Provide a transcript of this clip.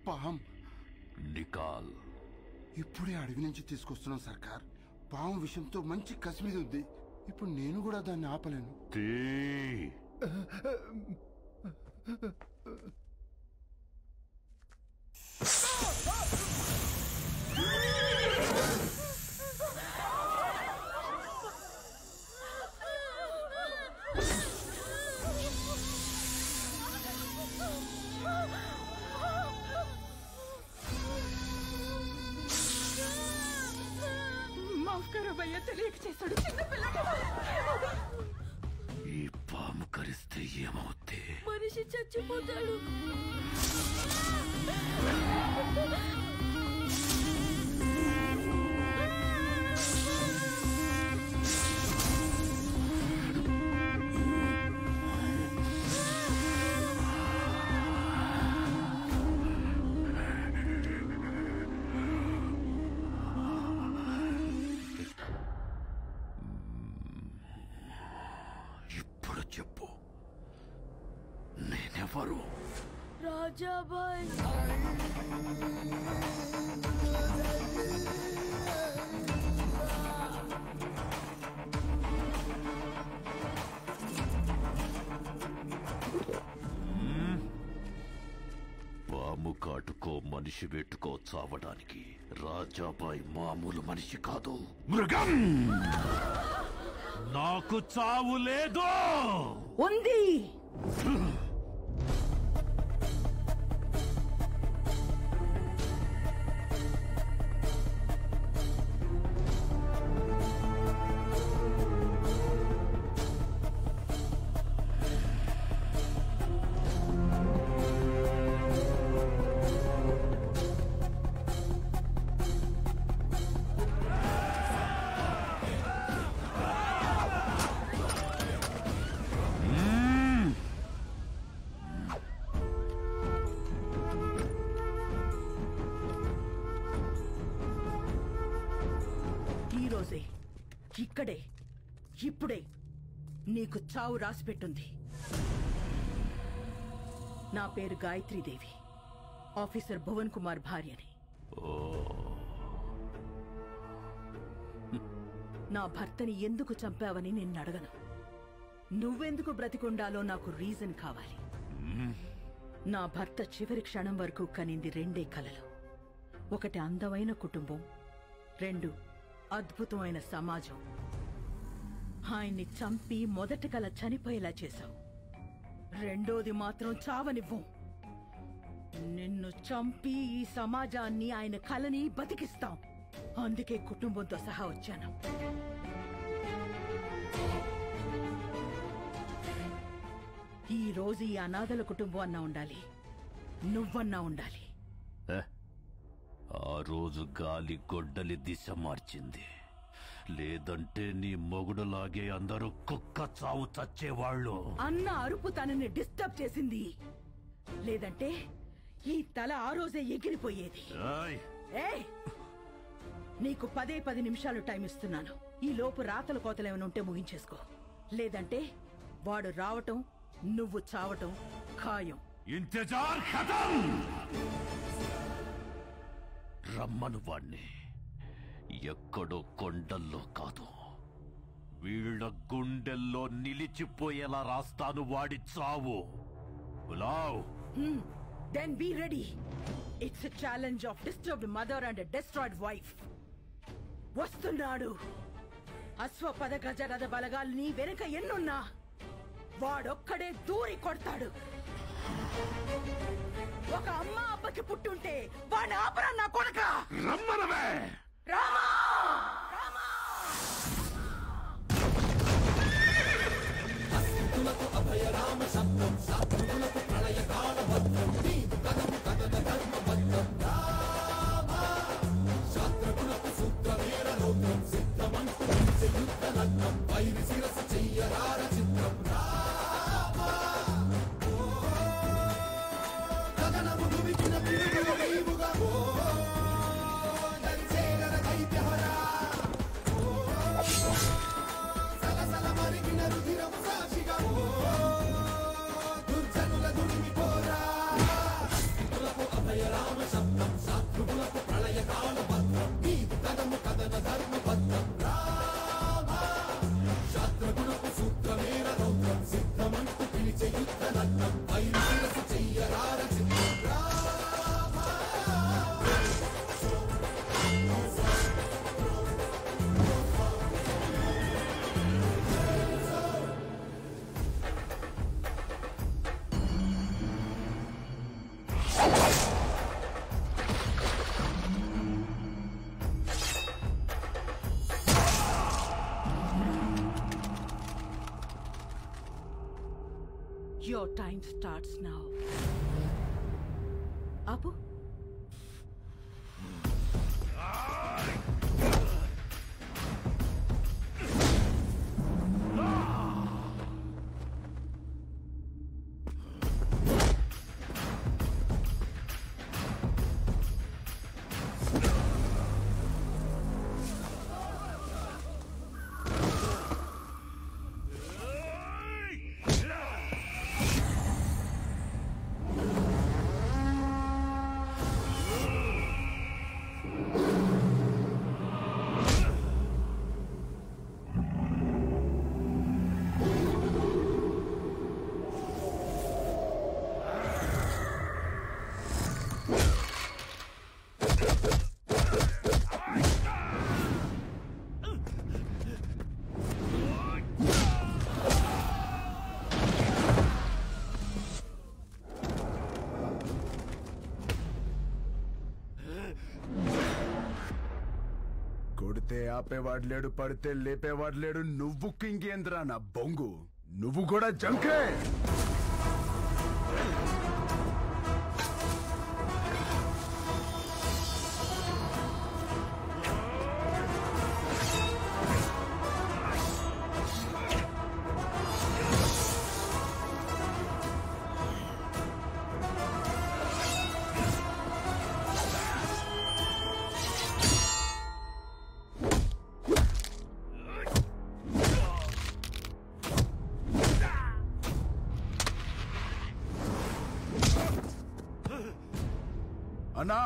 పాం నికాల్. ఇప్పుడే అడవి నుంచి తీసుకొస్తున్నాం సర్కార్. పాము విషయంతో మంచి కసి మీద ఉంది. ఇప్పుడు నేను కూడా దాన్ని ఆపలేను. భయ్యా తెలియక చేశాడు. ఈ పాము కరిస్తే ఏమవుతే? మనిషి చచ్చిపోతాడు. చెప్పు, నేనెవరు? రాజాబాయ్. పాము కాటుకో మనిషి పెట్టుకో చావడానికి. రాజాబాయ్ మామూలు మనిషి కాదు, మృగం. నాకు చావు లేదు. ఉంది. ఇక్కడే ఇప్పుడే నీకు చావు రాసిపెట్టుంది. నా పేరు గాయత్రీదేవి, ఆఫీసర్ భువన్ కుమార్ భార్యని. నా భర్తని ఎందుకు చంపావని నిన్ను అడగను. నువ్వెందుకు బ్రతికుండాలో నాకు రీజన్ కావాలి. నా భర్త చివరి క్షణం వరకు కనింది రెండే కలలు. ఒకటి అందమైన కుటుంబం, రెండు అద్భుతమైన సమాజం. ఆయన్ని చంపి మొదటి కల చనిపోయేలా చేశావు. రెండోది మాత్రం చావనివ్వం. నిన్ను చంపి ఈ సమాజాన్ని, ఆయన కలని బతికిస్తాం. అందుకే కుటుంబంతో సహా వచ్చాను. ఈ రోజు ఈ అనాథల కుటుంబం అన్నా ఉండాలి, నువ్వన్నా ఉండాలి. ఆ రోజు గాలి గొడ్డలి దిశ మార్చింది. లేదంటే నీ మొగుడులాగే అందరూ కుక్క చావు చచ్చేవాళ్ళు. అన్న అరుపు తనని డిస్టర్బ్ చేసింది. లేదంటే ఈ తల ఆ రోజే ఎగిరిపోయేది. నీకు 10 నిమిషాలు టైం ఇస్తున్నాను. ఈ లోపు రాతల కోతలేమైనా ఉంటే ముగించేసుకో. లేదంటే వాడు రావటం, నువ్వు చావటం ఖాయం. ఇంతజార్ ఖతం. రమ్మను వాణ్ణి. ఎక్కడో కొండల్లో కాదు, వీళ్ళ గుండెల్లో నిలిచిపోయేలా రాస్తాను వాడి చావు. బులావ్. Then be ready. It's a challenge of disturbed mother and a destroyed wife. వస్తున్నాడు. అశ్వపద గజరథ బలగాల్ని వెనుక ఎన్నున్నా వాడొక్కడే దూరి కొడతాడు. ఒక అమ్మ అబ్బకి పుట్టుంటే వాడిని ఆపరా నా కొడక. రమ్మనవే. రామా అభయ రామ శబ్దం, శత్రువులకు ప్రళయ కాల భద్రం. నీదు కథము కథన ధర్మ భద్రం. రామ శత్రువులకు సూత్ర వీర రౌద్రం. సిద్ధమంటు యుద్ధ లగ్నం. వైరి శిరస చెయ్యరార చిత్రం. రామ గగనము దుమికిన పిడుగుల వైవుగా. దరిచేరన దైత్యహరా. సలసల మరిగిన రుధిరము సాక్షిగా. దుర్జనుల Your time starts now. Apu? కొడితే ఆపేవాడు లేడు, పడితే లేపేవాడు లేడు. నువ్వు కింగేంద్రా నా బొంగు, నువ్వు కూడా జంకే. అన్నా